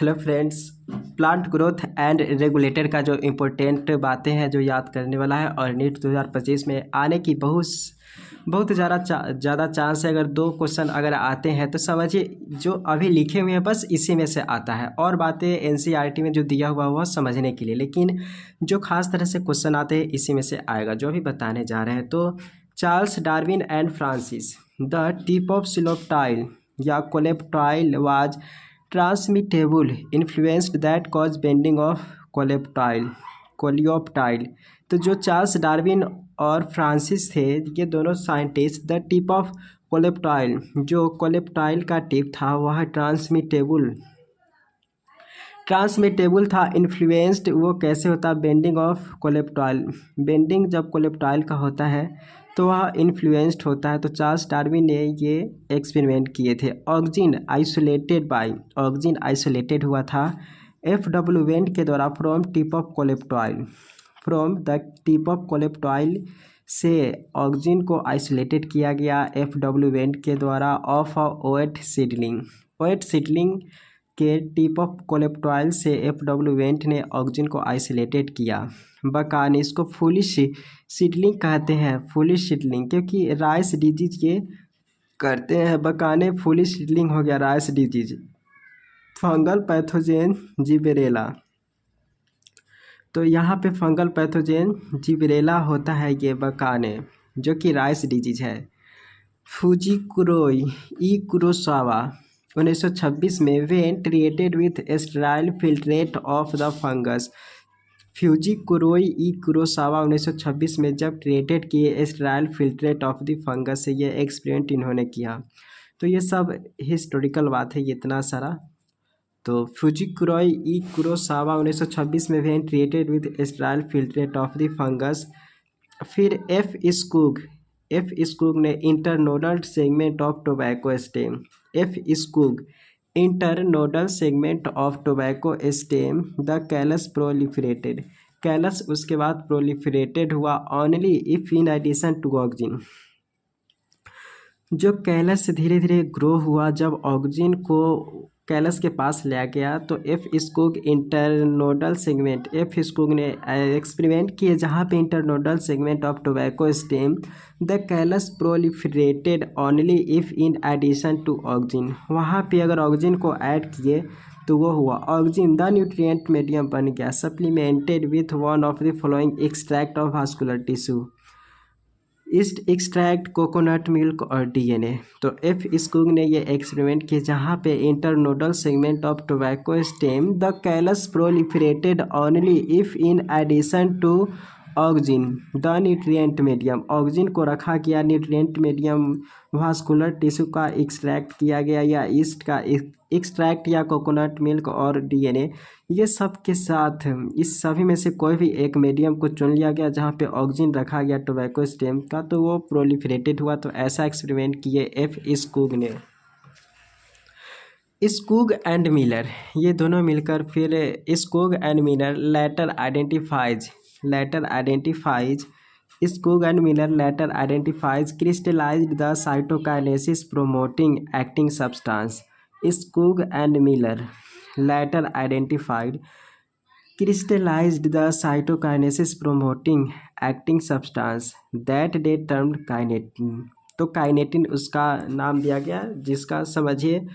Hello friends. Plant growth and regulator का जो important बातें हैं जो याद करने वाला है और नीट 2025 में आने की बहुत ज़्यादा चांस है। अगर दो क्वेश्चन अगर आते हैं तो समझिए जो अभी लिखे हुए हैं बस इसी में से आता है, और बातें एनसीईआरटी में जो दिया हुआ है वो समझने के लिए, लेकिन जो खास तरह से क्वेश्चन आते हैं इसी में से आएगा जो अभी बताने जा रहे हैं। तो Charles Darwin and Francis, the tip of coleoptile या coleoptile was transmittable influenced that cause bending of coleoptile. तो जो चार्ल्स डार्विन और फ्रांसिस थे, ये दोनों scientist, the tip of coleoptile, जो कोलेप्टाइल का टिप था वह ट्रांसमिटेबल था। इन्फ्लुएंस्ड वो कैसे होता, बेंडिंग ऑफ कोलेप्टाइल, बेंडिंग जब कोलेप्टाइल का होता है तो वह इन्फ्लुएंस्ड होता है। तो चार्ल्स डार्विन ने ये एक्सपेरिमेंट किए थे। ऑक्सीजन आइसोलेटेड हुआ था F.W. वेंट के द्वारा from the tip of coleoptile से ऑक्सीजन को आइसोलेटेड किया गया F.W. वेंट के द्वारा ऑफ ओएट सीडलिंग के टिप ऑफ कोलेप्टाइल से F.W. वेंट ने ऑक्सीजन को आइसोलेटेड किया। बकाने इसको फुलिश सीडलिंग कहते हैं, फुलिश सीडलिंग, क्योंकि राइस डिजीज ये करते हैं। बकाने फुलिश सीडलिंग हो गया राइस डिजीज। फंगल पैथोजेन जिबरेला, तो यहाँ पे फंगल पैथोजेन जिबरेला होता है ये बकाने, जो कि राइस डिजीज है। फुजिकुरोई ई कुरोसावा 1926 में when treated with sterile filtrate of the fungus. Fujikuroi E Kurosawa 1926 में जब ट्रीटेड किए sterile filtrate of the fungus से ये एक्सपेरिमेंट इन्होंने किया। तो ये सब हिस्टोरिकल बात है, ये इतना सारा। तो फ्यूजिकुरोई ई कुरोसावा 1926 में when treated with sterile filtrate of the fungus. फिर एफ स्कूग ने internodal segment of tobacco stem, internodal segment of tobacco stem, the callus proliferated, callus उसके बाद प्रोलिफरेटेड हुआ only if in addition to oxygen. जो callus धीरे धीरे grow हुआ जब ऑक्सीजन को कैलस के पास लाया गया। तो F Skoog internodal segment, F Skoog ने एक्सपेरिमेंट किए जहाँ पे internodal segment of tobacco stem the callus proliferated only if in addition to oxygen, वहाँ पे अगर ऑक्सीजन को ऐड किए तो वो हुआ ऑक्सीजन द न्यूट्रिएंट मीडियम बन गया, supplemented with one of the following extract of vascular tissue, yeast extract, coconut milk और डीएनए। तो एफ स्कूग ने ये एक्सपेरिमेंट किया जहाँ पे internodal segment of tobacco stem the callus proliferated only if in addition to oxygen the nutrient medium, oxygen को रखा गया, न्यूट्रिएंट मीडियम वास्कुलर टिश्यू का एक्सट्रैक्ट किया गया, या ईस्ट का एक्सट्रैक्ट, या कोकोनट मिल्क और डीएनए, ये सब के साथ इस सभी में से कोई भी एक मीडियम को चुन लिया गया जहाँ पे ऑक्सीजन रखा गया टोबैको स्टेम का, तो वो प्रोलिफरेटेड हुआ। तो ऐसा एक्सपेरिमेंट किए एफ स्कूग ने। स्कूग एंड मिलर, ये दोनों मिलकर फिर Skoog and Miller later identifies Skog and Miller later identifies crystallized the cytokinesis promoting acting substance. Skog and Miller later identified crystallized the cytokinesis promoting acting substance that they termed kinetin. तो kinetin उसका नाम दिया गया, जिसका समझिए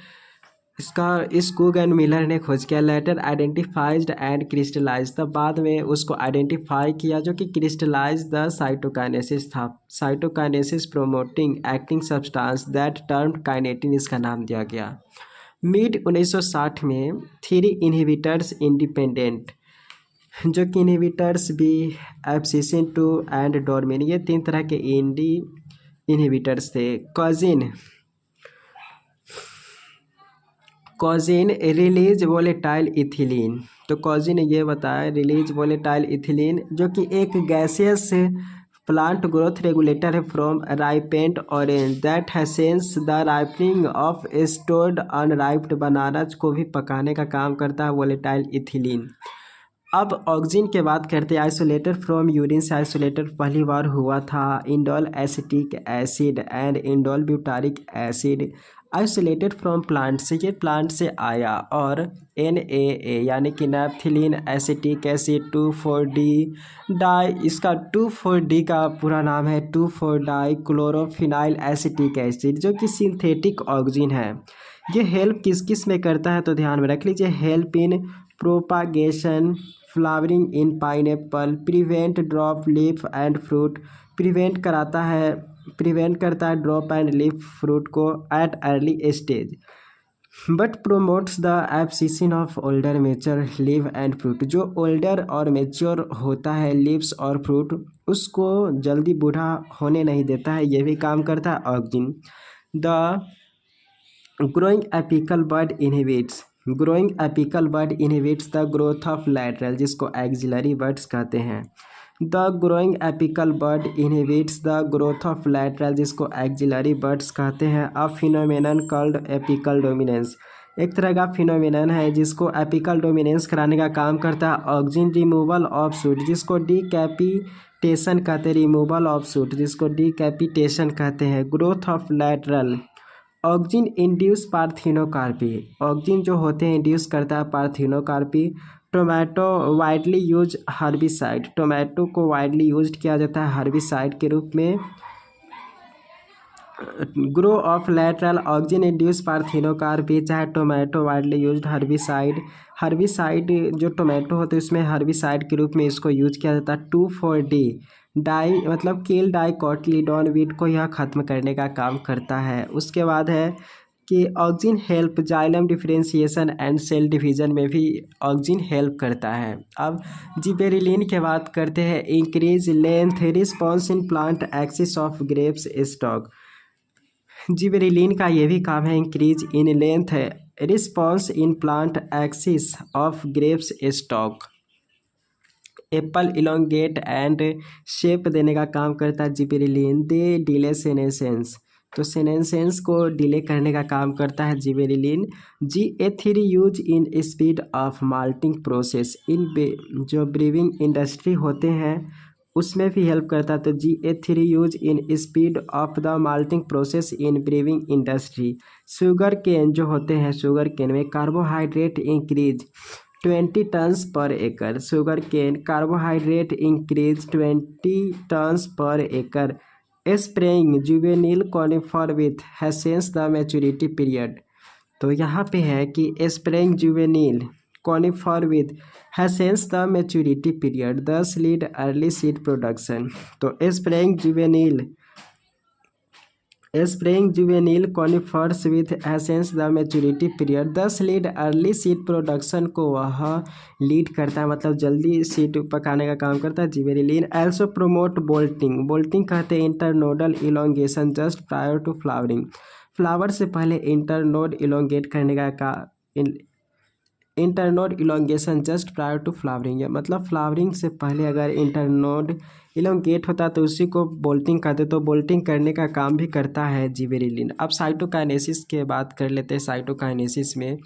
इसका Skoog and Miller ने खोज किया। लेटर आइडेंटिफाइज्ड एंड क्रिस्टलाइज, तब बाद में उसको आइडेंटिफाई किया जो कि क्रिस्टलाइज द साइटोकाइनेसिस था, cytokinesis promoting acting substance that term kinetin, इसका नाम दिया गया। मिड 1960 में 3 इनहिबिटर्स इंडिपेंडेंट, जो कि इनहिबिटर्स भी एब्सिसिन 2 एंड डोरमिन, ये 3 तरह के इनहिबिटर्स थे। कॉजिन रिलीज वोलेटाइल इथिलीन, तो कॉजिन ने ये बताया रिलीज वोलेटाइल इथिलीन, जो कि एक गैसियस प्लांट ग्रोथ रेगुलेटर है from ripened orange that hastens the ripening of stored unripened bananas को भी पकाने का काम करता है वोलेटाइल इथिलीन। अब ऑक्सीजन के बात करते हैं। आइसोलेटेड फ्रॉम यूरिन से आइसोलेटेड पहली बार हुआ था indole acetic acid and indole butyric acid. Isolated from plant से, ये प्लांट से आया, और NaA यानी कि नैप्थिलीन एसिटिक एसिड 2,4-D डाई, इसका 2,4-D का पूरा नाम है 2,4-डाई क्लोरोफिनाइल एसिटिक एसिड, जो कि सिंथेटिक ऑक्सीजन है। ये हेल्प किस किस में करता है तो ध्यान में रख लीजिए। Help in propagation, flowering in pineapple, prevent drop leaf and fruit, prevent करता है ड्रॉप एंड लीफ फ्रूट को at early stage, but promotes the abscission of older mature leave and fruit, जो ओल्डर और मेच्योर होता है leaves और fruit उसको जल्दी बूढ़ा होने नहीं देता है, ये भी काम करता है oxygen. The growing apical bud inhibits, the growth of lateral, जिसको एक्सिलरी बड्स कहते हैं। The growing apical bud inhibits the growth of lateral, जिसको एक्सिलरी बड्स कहते हैं। A phenomenon called apical dominance, एक तरह का फिनोमेनन है जिसको एपिकल डोमिनेंस कराने का काम करता है। ऑक्सीजन रिमूवल ऑफ शूट, जिसको डीकैपिटेशन कहते हैं, रिमूवल ऑफ शूट जिसको डीकैपिटेशन कहते हैं। Growth of lateral, oxygen induce parthenocarpy, oxygen जो होते हैं इंड्यूस करता है parthenocarpy. Tomato widely use herbicide, tomato को वाइडली यूज किया जाता है हर्बिसाइड के रूप में। Grow of lateral, oxygen induce parthenocarpy, चाहे टोमेटो वाइडली यूज्ड हर्बिसाइड जो टोमेटो होते हैं उसमें हर्बिसाइड के रूप में इसको यूज किया जाता है। 2,4-D डाई मतलब किल डाइकोटिलीडोन वीट को यह खत्म करने का काम करता है। उसके बाद है कि oxygen help xylem differentiation and cell division में भी ऑक्सीजन हेल्प करता है। अब जिबेरेलिन के बात करते हैं। Increase length response in plant axis of grapes stock, gibberellin का ये भी काम है increase in length response in plant axis of grapes stock. Apple elongate and shape देने का काम करता है जिबेरेलिन। दे डिले सेनेसेंस, तो सेनेसेंस को डिले करने का काम करता है gibberellin. GA3 use in speed of malting process, in जो ब्रीविंग इंडस्ट्री होते हैं उसमें भी हेल्प करता है। तो GA3 use in speed of the malting process in brewing industry. Sugarcane जो होते हैं, शुगर केन में कार्बोहाइड्रेट इंक्रीज 20 टन्स पर एकड़, sugar cane carbohydrate increase 20 tons per एकड़। Spraying juvenile conifer with hastens the maturity period, तो यहाँ पे है कि spraying juvenile conifer with hastens the maturity period 10 lead early seed production. तो spraying juvenile conifers with hastens the maturity period 10 lead early seed production को वह lead करता है, मतलब जल्दी सीड पकाने का काम करता है जिबेरेलिन। एल्सो प्रोमोट बोल्टिंग कहते हैं internodal elongation just prior to flowering, flower से पहले इंटरनोड इलोंगेट करने का internode elongation just prior to flowering है, मतलब फ्लावरिंग से पहले अगर इंटरनोड इलोंगेट होता तो उसी को बोल्टिंग कहते, तो बोल्टिंग करने का काम भी करता है जिबेरेलिन। अब साइटोकाइनेसिस के बात कर लेते हैं। साइटोकाइनेसिस में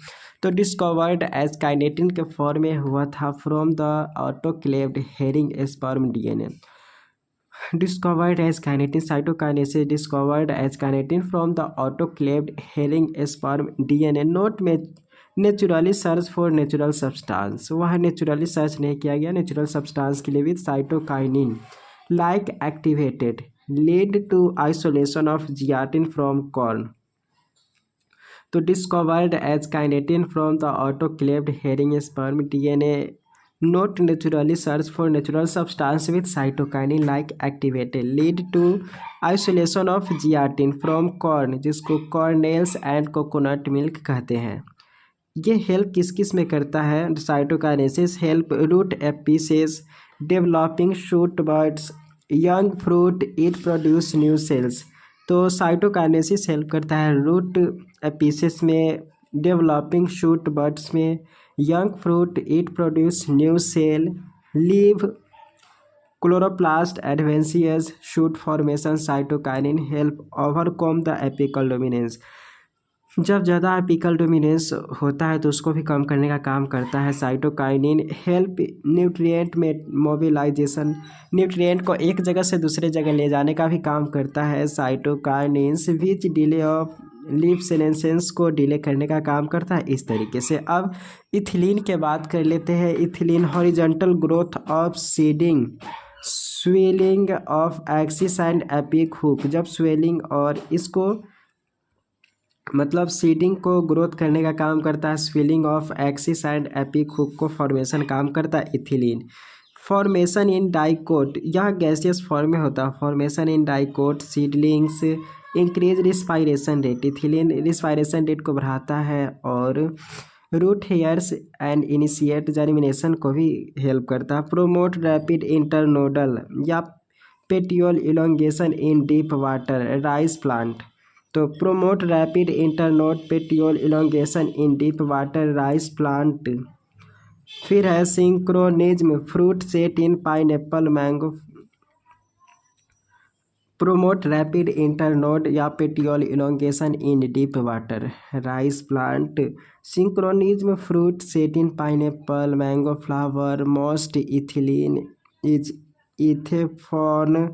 तो डिस्कवर्ड एज काइनेटिन के फॉर्म में हुआ था from the autoclaved herring sperm DNA। Discovered as kinetin, cytokinesis discovered as kinetin from the autoclaved herring sperm DNA। Note में naturally search for natural substance, वह नेचुरली सर्च नहीं किया गया natural substance के लिए। With cytokinin like activated lead to isolation of zeatin from corn. तो discovered as kinetin from the autoclaved herring sperm DNA। Note naturally search for natural substance with cytokinin like activated lead to isolation of zeatin from corn, जिसको kernels and coconut milk कहते हैं। ये help किस किस में करता है cytokinesis? Help root apices developing shoot buds young fruit it produce new cells. तो साइटोकाइनेसिस हेल्प करता है रूट एपिसेस में, डेवलपिंग शूट बर्ड्स में, young fruit it produce new cell, leaf chloroplast adventitious shoot formation. Cytokinin help overcome the apical dominance, जब ज़्यादा apical dominance होता है तो उसको भी कम करने का काम करता है साइटोकाइनिन। हेल्प न्यूट्रिएंट में मोबिलाइजेशन, न्यूट्रिएंट को एक जगह से दूसरे जगह ले जाने का भी काम करता है cytokinins. Which delay of leaf senescence को डिले करने का काम करता है। इस तरीके से अब इथिलीन के बात कर लेते हैं। Ethylene horizontal growth of seeding swelling of axis and apical hook. जब स्वेलिंग और इसको मतलब सीडिंग को ग्रोथ करने का काम करता है। Swelling of axis and apical hook को फॉर्मेशन काम करता है इथिलीन। फॉर्मेशन इन डाइकोट, यह गैसियस फॉर्म में होता है। Formation in dicot seedlings increase respiration rate. Ethylene respiration rate को बढ़ाता है और root hairs and initiate germination को भी हेल्प करता है। प्रोमोट रैपिड इंटरनोडल या petiole elongation in deep water rice plant. तो promote rapid internode petiole elongation in deep water rice plant. फिर है synchronism fruit set in pineapple mango. Promote rapid internode या petiole elongation in deep water rice plant. Synchronism fruit set in pineapple mango flower most ethylene is ethephon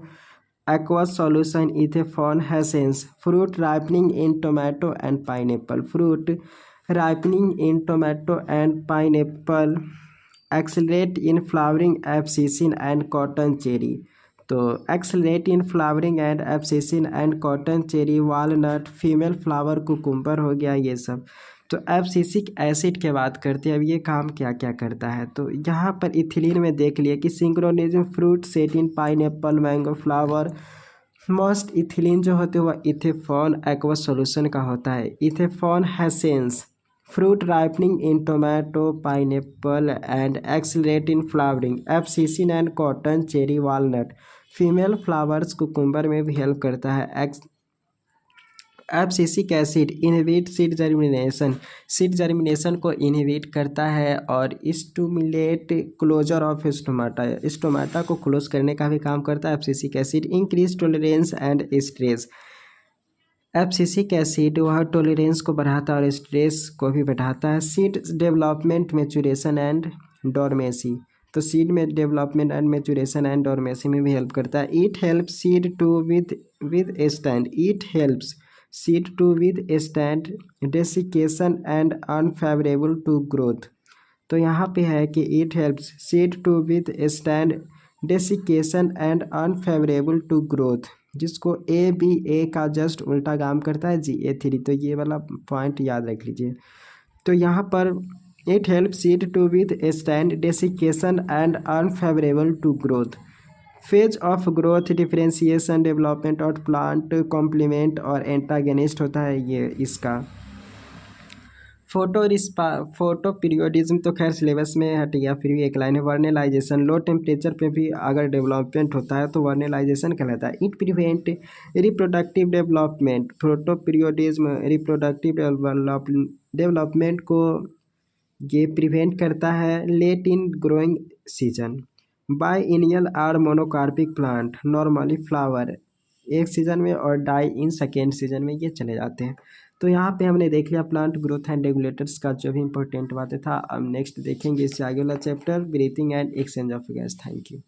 aqueous solution ethephon hastens. Fruit ripening in tomato and pineapple। fruit ripening in tomato and pineapple accelerate in flowering abscission and cotton cherry। तो accelerate in flowering and abscission and cotton cherry walnut female flower cucumber हो गया ये सब। तो abscisic acid के बात करते हैं। अब ये काम क्या क्या करता है तो यहाँ पर इथिलीन में देख लिया कि synchronism fruit set in pineapple mango flower most. Ethylene जो होते हैं वह इथेफॉन एक्वस सॉल्यूशन का होता है। Ethephon hastens fruit ripening in tomato pineapple and accelerate in flowering abscission and cotton cherry walnut female flowers cucumber में भी हेल्प करता है। Abscisic acid inhibit seed germination. Seed germination को इनहिबिट करता है और stimulate closure of stomata. Stomata को close करने का भी काम करता है abscisic acid. Increase tolerance and stress. Abscisic acid वह टॉलरेंस को बढ़ाता है और स्ट्रेस को भी बढ़ाता है। Seed development maturation and dormancy. तो सीड में development and maturation and dormancy में भी हेल्प करता है। It help seed to withstand. It helps seed to withstand desiccation and unfavorable to growth। तो यहाँ पे है कि it helps seed to withstand desiccation and unfavorable to growth, जिसको A का जस्ट उल्टा काम करता है GA3। तो ये वाला पॉइंट याद रख लीजिए। तो यहाँ पर it helps seed to withstand desiccation and unfavorable to growth। Phase of growth differentiation development और प्लांट कॉम्प्लीमेंट और एंटागनिस्ट होता है ये इसका। फोटो पीरियोडिज्म तो खैर सिलेबस में हट गया, फिर भी एक लाइन है। वर्नेलाइजेशन लो टेम्परेचर पे भी अगर डेवलपमेंट होता है तो वर्नेलाइजेशन कहलाता है। It prevent reproductive development. Photoperiodism reproductive development को ये प्रिवेंट करता है। Late in growing season. Biennial or monocarpic plant normally flower एक सीज़न में और डाई इन सेकेंड सीजन में ये चले जाते हैं। तो यहाँ पे हमने देख लिया प्लांट ग्रोथ एंड रेगुलेटर्स का जो भी इंपॉर्टेंट बातें था। अब नेक्स्ट देखेंगे इससे आगे वाला chapter breathing and exchange of gas. Thank you.